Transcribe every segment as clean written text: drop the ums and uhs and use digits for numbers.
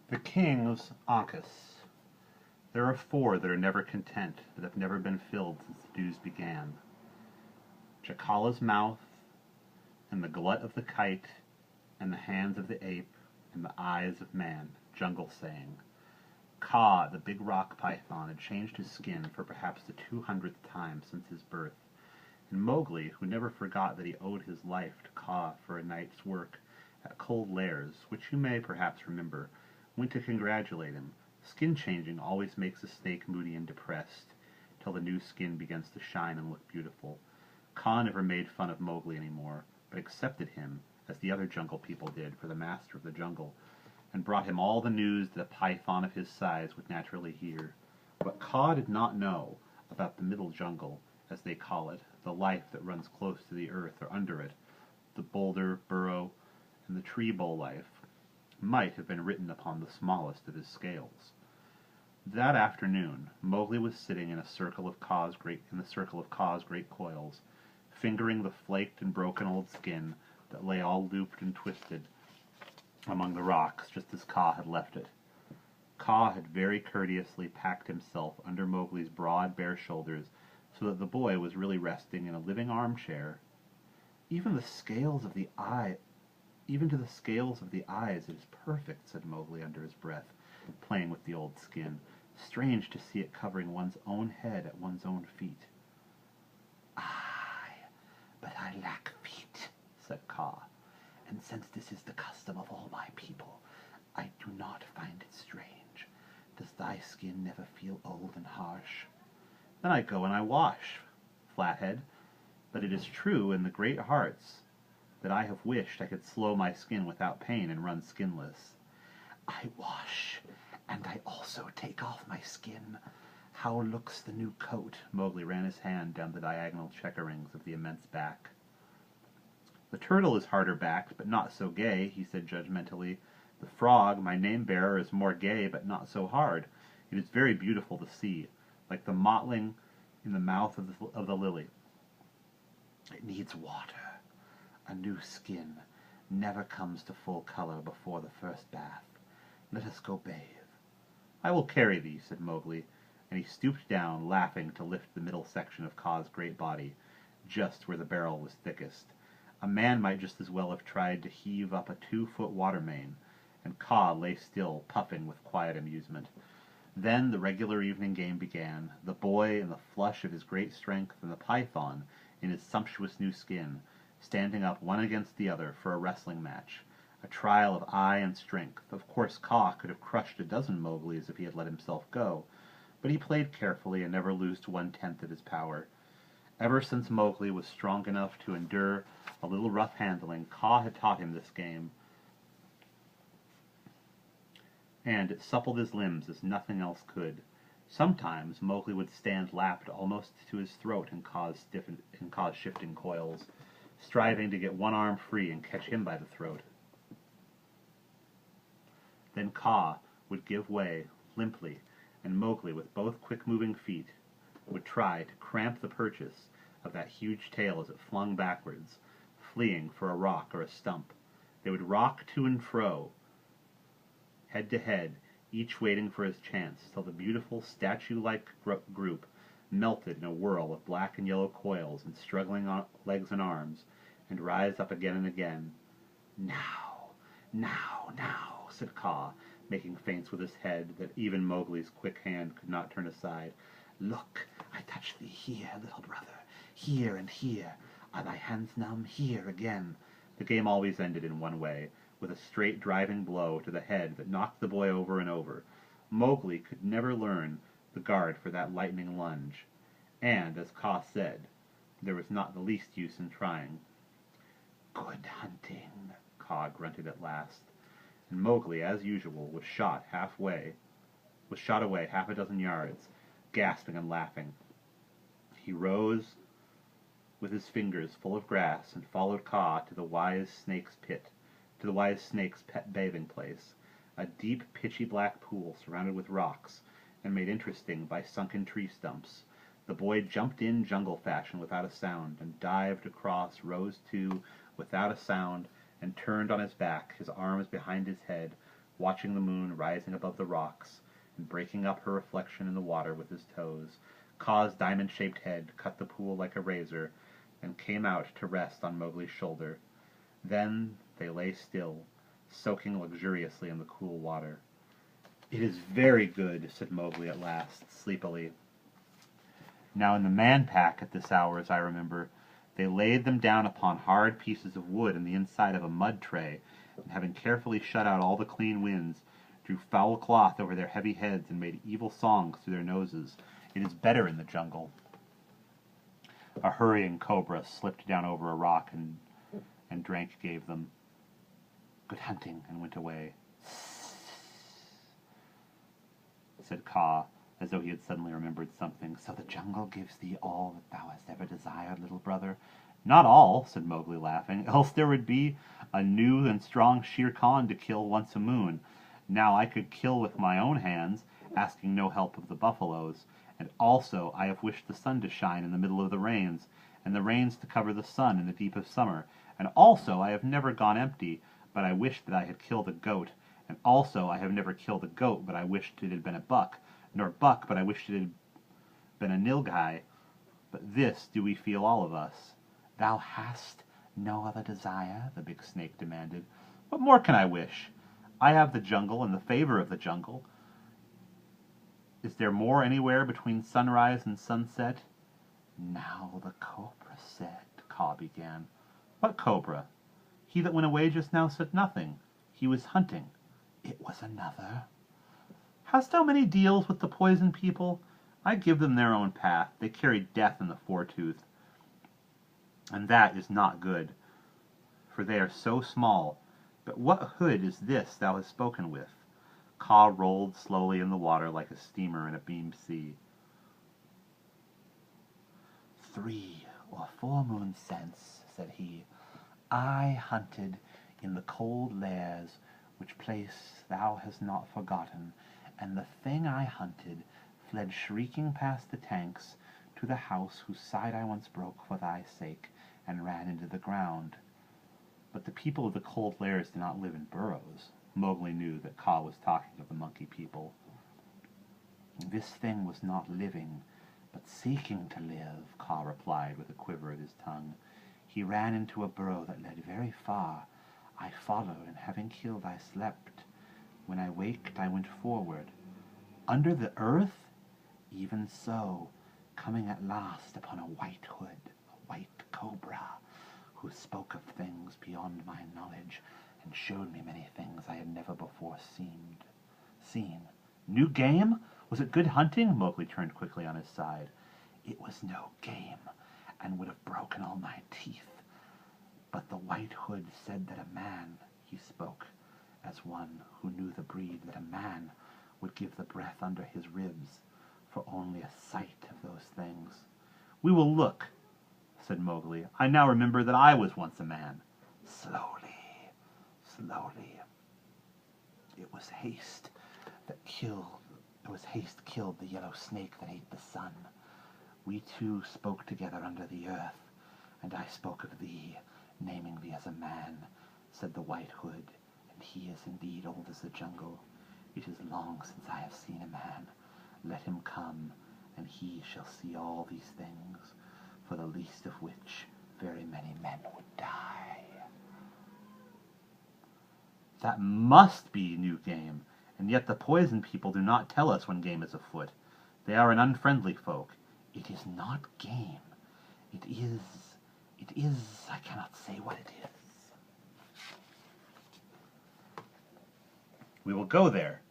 The king's Ankus. There are four that are never content, that have never been filled since the dews began. Jacala's mouth, and the glut of the kite, and the hands of the ape, and the eyes of man, jungle saying. Ka, the big rock python, had changed his skin for perhaps the 200th time since his birth, and Mowgli, who never forgot that he owed his life to Ka for a night's work at Cold Lairs, which you may perhaps remember, went to congratulate him. Skin-changing always makes a snake moody and depressed, till the new skin begins to shine and look beautiful. Ka never made fun of Mowgli anymore, but accepted him, as the other jungle people did, for the master of the jungle, and brought him all the news that a python of his size would naturally hear. What Ka did not know about the middle jungle, as they call it, the life that runs close to the earth or under it, the boulder, burrow, and the tree bowl life, might have been written upon the smallest of his scales. That afternoon, Mowgli was sitting in the circle of Ka's great coils, fingering the flaked and broken old skin that lay all looped and twisted among the rocks, just as Ka had left it. Ka had very courteously packed himself under Mowgli's broad, bare shoulders, so that the boy was really resting in a living armchair. Even to the scales of the eyes it is perfect," said Mowgli under his breath, playing with the old skin. "Strange to see it covering one's own head at one's own feet." "Aye, but I lack feet," said Ka, "and since this is the custom of all my people, I do not find it strange. Does thy skin never feel old and harsh?" "Then I go and I wash, Flathead. But it is true in the great hearts that I have wished I could slow my skin without pain and run skinless." "I wash, and I also take off my skin. How looks the new coat?" Mowgli ran his hand down the diagonal checkerings of the immense back. "The turtle is harder backed, but not so gay," he said judgmentally. "The frog, my name-bearer, is more gay, but not so hard. It is very beautiful to see, like the mottling in the mouth of the lily." "It needs water. A new skin never comes to full color before the first bath. Let us go bathe." "I will carry thee," said Mowgli, and he stooped down, laughing, to lift the middle section of Ka's great body, just where the barrel was thickest. A man might just as well have tried to heave up a 2-foot water main, and Ka lay still, puffing with quiet amusement. Then the regular evening game began, the boy in the flush of his great strength, and the python in his sumptuous new skin, standing up one against the other for a wrestling match, a trial of eye and strength. Of course Ka could have crushed a dozen Mowglis if he had let himself go, but he played carefully and never lost 1/10 of his power. Ever since Mowgli was strong enough to endure a little rough handling, Ka had taught him this game, and it suppled his limbs as nothing else could. Sometimes Mowgli would stand lapped almost to his throat in Ka's shifting coils, striving to get one arm free and catch him by the throat. Then Ka would give way limply, and Mowgli, with both quick-moving feet, would try to cramp the purchase of that huge tail as it flung backwards, fleeing for a rock or a stump. They would rock to and fro, head to head, each waiting for his chance, till the beautiful statue-like group melted in a whirl of black and yellow coils and struggling legs and arms, and rise up again and again. "Now, now, now," said Ka, making feints with his head that even Mowgli's quick hand could not turn aside. "Look, I touch thee here, little brother, here and here. Are thy hands numb? Here again." The game always ended in one way, with a straight driving blow to the head that knocked the boy over and over. Mowgli could never learn the guard for that lightning lunge, and, as Ka said, there was not the least use in trying. "Good hunting," Ka grunted at last, and Mowgli, as usual, was shot away half a dozen yards, gasping and laughing. He rose with his fingers full of grass and followed Ka to the wise snake's pet bathing place, a deep, pitchy black pool surrounded with rocks and made interesting by sunken tree stumps. The boy jumped in jungle fashion without a sound, and dived across, rose to without a sound, and turned on his back, his arms behind his head, watching the moon rising above the rocks and breaking up her reflection in the water with his toes. Kaa's diamond-shaped head cut the pool like a razor and came out to rest on Mowgli's shoulder. Then they lay still, soaking luxuriously in the cool water. "It is very good," said Mowgli at last, sleepily. Now in the Man-Pack at this hour, as I remember, they laid them down upon hard pieces of wood in the inside of a mud tray, and having carefully shut out all the clean winds, drew foul cloth over their heavy heads and made evil songs through their noses. It is better in the jungle. A hurrying cobra slipped down over a rock, and Drank gave them. "Good hunting," and went away. Said Kaa, as though he had suddenly remembered something. "So the jungle gives thee all that thou hast ever desired, little brother?" "Not all," said Mowgli, laughing, "else there would be a new and strong Shere Khan to kill once a moon. Now I could kill with my own hands, asking no help of the buffaloes. And also I have wished the sun to shine in the middle of the rains, and the rains to cover the sun in the deep of summer. And also I have never gone empty, but I wished that I had killed a goat. And also I have never killed a goat, but I wished it had been a buck, nor buck, but I wished it had been a nilghai. But this do we feel all of us." "Thou hast no other desire?" the big snake demanded. "What more can I wish? I have the jungle and the favor of the jungle. Is there more anywhere between sunrise and sunset?" "Now the cobra said," Kaa began. "What cobra?" "He that went away just now said nothing. He was hunting." "It was another." "Hast thou many deals with the poison people? I give them their own path. They carry death in the foretooth. And that is not good, for they are so small. But what hood is this thou hast spoken with?" Kaa rolled slowly in the water like a steamer in a beamed sea. 3 or 4 moons since," said he, "I hunted in the cold lairs, which place thou hast not forgotten, and the thing I hunted fled shrieking past the tanks to the house whose side I once broke for thy sake, and ran into the ground." But the people of the cold lairs do not live in burrows. Mowgli knew that Kaa was talking of the monkey people. "This thing was not living, but seeking to live," Kaa replied with a quiver of his tongue. "He ran into a burrow that led very far. I followed, and having killed I slept. When I waked I went forward. Under the earth? Even so, coming at last upon a white hood, a white cobra, who spoke of things beyond my knowledge, and showed me many things I had never before seen. New game? Was it good hunting?" Mowgli turned quickly on his side. "It was no game, and would have broken all my teeth. But the white hood said that a man," he spoke as one who knew the breed, "that a man would give the breath under his ribs for only a sight of those things." "We will look," said Mowgli. "I now remember that I was once a man." "Slowly, slowly. It was haste killed the yellow snake that ate the sun. We two spoke together under the earth, and I spoke of thee, naming thee as a man," said the white hood, "and he is indeed old as the jungle. It is long since I have seen a man. Let him come, and he shall see all these things, for the least of which very many men would die." "That must be new game, and yet the poison people do not tell us when game is afoot. They are an unfriendly folk." "It is not game. It is, I cannot say what it is." "We will go there.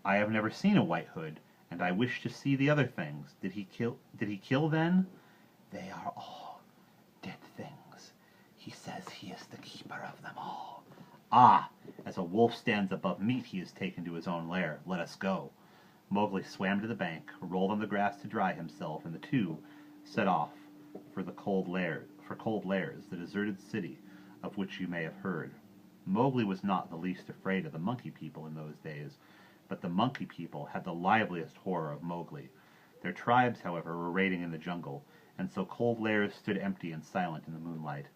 I have never seen a white hood, and I wish to see the other things. Did he kill then?" "They are all dead things. He says he is the keeper of them all." "Ah! As a wolf stands above meat, he is taken to his own lair. Let us go." Mowgli swam to the bank, rolled on the grass to dry himself, and the two set off for Cold Lairs, the deserted city of which you may have heard. Mowgli was not the least afraid of the monkey people in those days, but the monkey people had the liveliest horror of Mowgli. Their tribes, however, were raiding in the jungle, and so Cold Lairs stood empty and silent in the moonlight.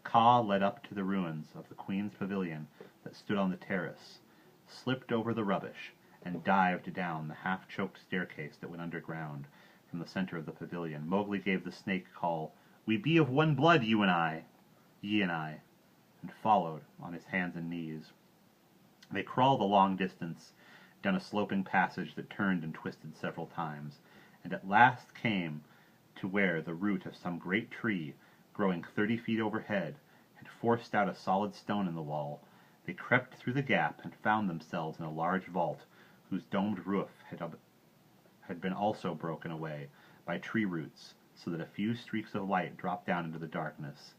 Kaa led up to the ruins of the Queen's pavilion that stood on the terrace. slipped over the rubbish, and dived down the half-choked staircase that went underground from the center of the pavilion. Mowgli gave the snake call, "We be of one blood, ye and I," and followed on his hands and knees. They crawled a long distance down a sloping passage that turned and twisted several times, and at last came to where the root of some great tree, growing 30 feet overhead, had forced out a solid stone in the wall. They crept through the gap and found themselves in a large vault whose domed roof had been also broken away by tree roots, so that a few streaks of light dropped down into the darkness.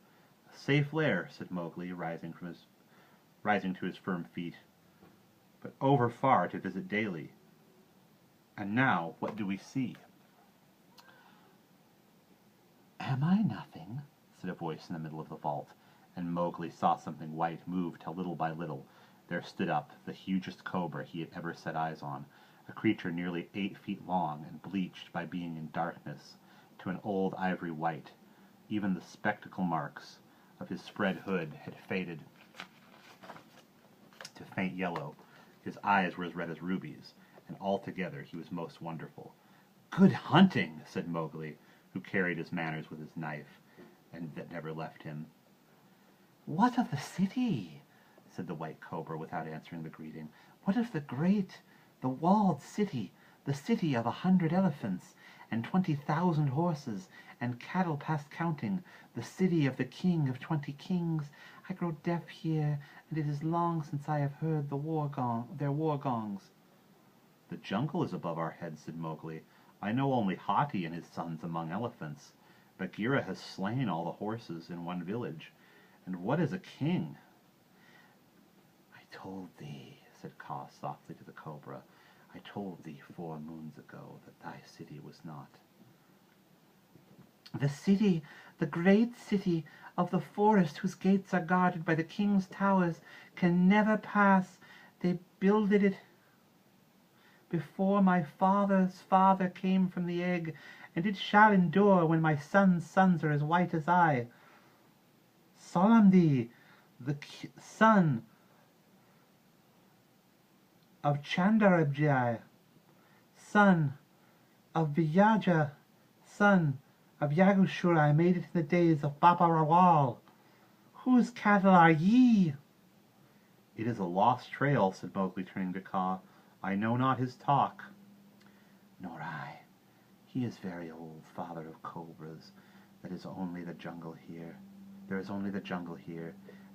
"A safe lair," said Mowgli, rising to his firm feet, "but over far to visit daily. And now, what do we see?" "Am I nothing?" said a voice in the middle of the vault, and Mowgli saw something white move till little by little there stood up the hugest cobra he had ever set eyes on, a creature nearly 8 feet long and bleached by being in darkness to an old ivory white. Even the spectacle marks of his spread hood had faded to faint yellow. His eyes were as red as rubies, and altogether he was most wonderful. "Good hunting," said Mowgli, who carried his manners with his knife, and that never left him. "What of the city?" said the white cobra, without answering the greeting. "What of the walled city, the city of 100 elephants, and 20,000 horses, and cattle past counting, the city of the king of 20 kings? I grow deaf here, and it is long since I have heard their war gongs." "The jungle is above our heads," said Mowgli. "I know only Hati and his sons among elephants. Bagheera has slain all the horses in one village. And what is a king?" "I told thee," said Kaa softly to the cobra, "I told thee 4 moons ago that thy city was not." "The city, the great city of the forest whose gates are guarded by the king's towers, can never pass. They builded it before my father's father came from the egg, and it shall endure when my son's sons are as white as I. Solamdi, the son of Chandarabjai, son of Viyaja, son of Yagushura, made it in the days of Baba Rawal. Whose cattle are ye?" "It is a lost trail," said Mowgli, turning to Kaa. "I know not his talk." "Nor I. He is very old, father of cobras. There is only the jungle here,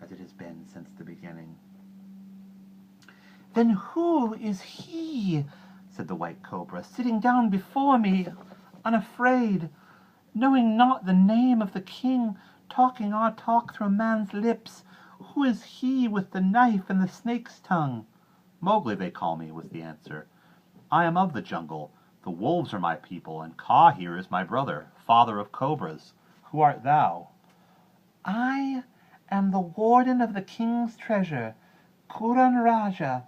as it has been since the beginning." "Then who is he," said the white cobra, "sitting down before me, unafraid, knowing not the name of the king, talking our talk through a man's lips? Who is he with the knife and the snake's tongue?" "Mowgli they call me," was the answer. "I am of the jungle. The wolves are my people, and Kaa here is my brother, father of cobras. Who art thou?" "I am the warden of the king's treasure. Kuran Raja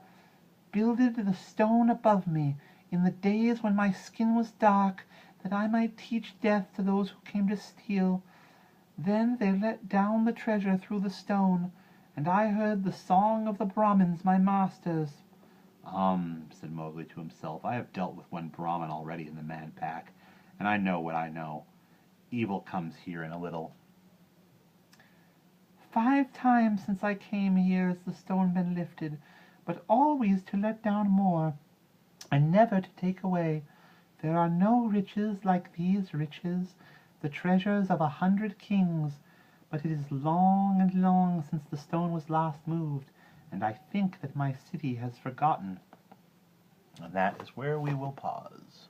builded the stone above me in the days when my skin was dark, that I might teach death to those who came to steal. Then they let down the treasure through the stone, and I heard the song of the Brahmins, my masters." Said Mowgli to himself, "I have dealt with one Brahmin already in the man pack, and I know what I know. Evil comes here in a little." "5 times since I came here has the stone been lifted, but always to let down more, and never to take away. There are no riches like these riches, the treasures of 100 kings, but it is long and long since the stone was last moved, and I think that my city has forgotten." And that is where we will pause.